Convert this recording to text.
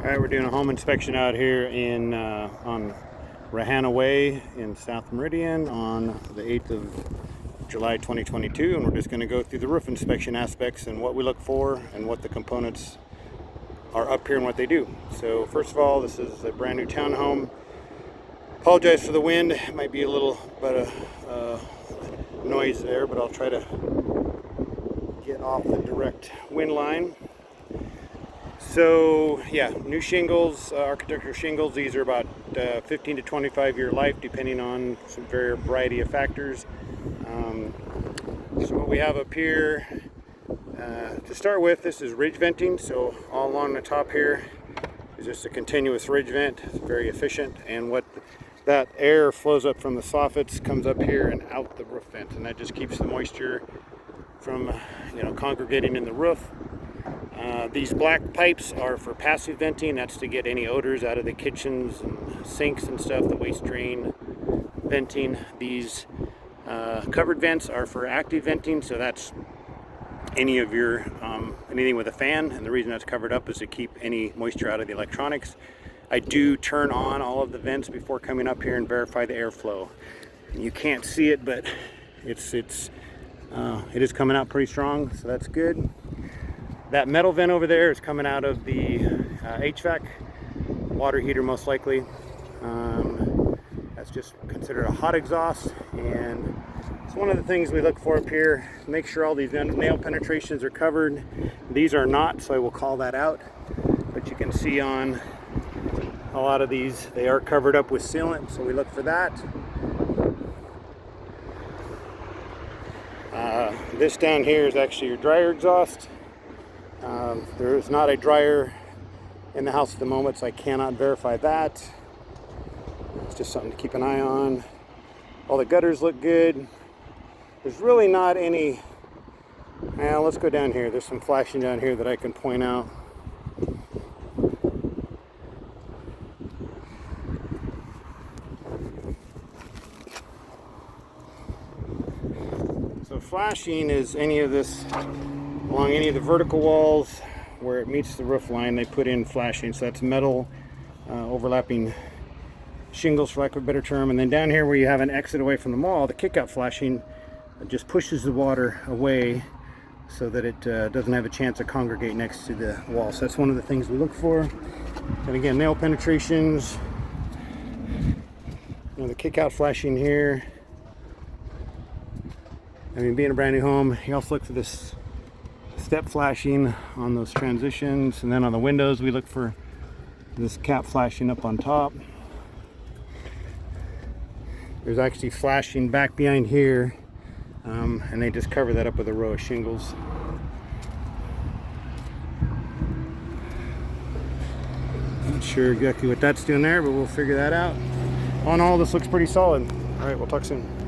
All right, we're doing a home inspection out here in on Rahana Way in South Meridian on the 8th of July 2022, and we're just going to go through the roof inspection aspects and what we look for and what the components are up here and what they do. So first of all, this is a brand new townhome. Apologize for the wind. It might be a little bit of noise there, but I'll try to get off the direct wind line. So yeah, new shingles, architectural shingles. These are about 15 to 25 year life, depending on some variety of factors. So what we have up here, to start with, this is ridge venting. So all along the top here is just a continuous ridge vent. It's very efficient, and what that air flows up from the soffits, comes up here and out the roof vent, and that just keeps the moisture from congregating in the roof. These black pipes are for passive venting. That's to get any odors out of the kitchens and sinks and stuff, the waste drain venting. These covered vents are for active venting, so that's any of your anything with a fan, and the reason that's covered up is to keep any moisture out of the electronics. I do turn on all of the vents before coming up here and verify the airflow. You can't see it, but it is coming out pretty strong, so that's good. That metal vent over there is coming out of the HVAC water heater, most likely. That's just considered a hot exhaust, and it's one of the things we look for up here. Make sure all these nail penetrations are covered. These are not, so I will call that out. But you can see on a lot of these, they are covered up with sealant, so we look for that. This down here is actually your dryer exhaust. There is not a dryer in the house at the moment, so I cannot verify that. It's just something to keep an eye on. All the gutters look good. There's really not any. Now let's go down here. There's some flashing down here that I can point out. So flashing is any of this along any of the vertical walls where it meets the roof line. They put in flashing, so that's metal overlapping shingles, for lack of a better term. And then down here where you have an exit away from the mall, the kick-out flashing just pushes the water away so that it doesn't have a chance to congregate next to the wall. So that's one of the things we look for. And again, nail penetrations, the kick-out flashing here. I mean, being a brand new home, you also look for this step flashing on those transitions, and then on the windows we look for this cap flashing up on top. There's actually flashing back behind here, and they just cover that up with a row of shingles. Not sure exactly what that's doing there, but we'll figure that out. All in all, this looks pretty solid. All right, we'll talk soon.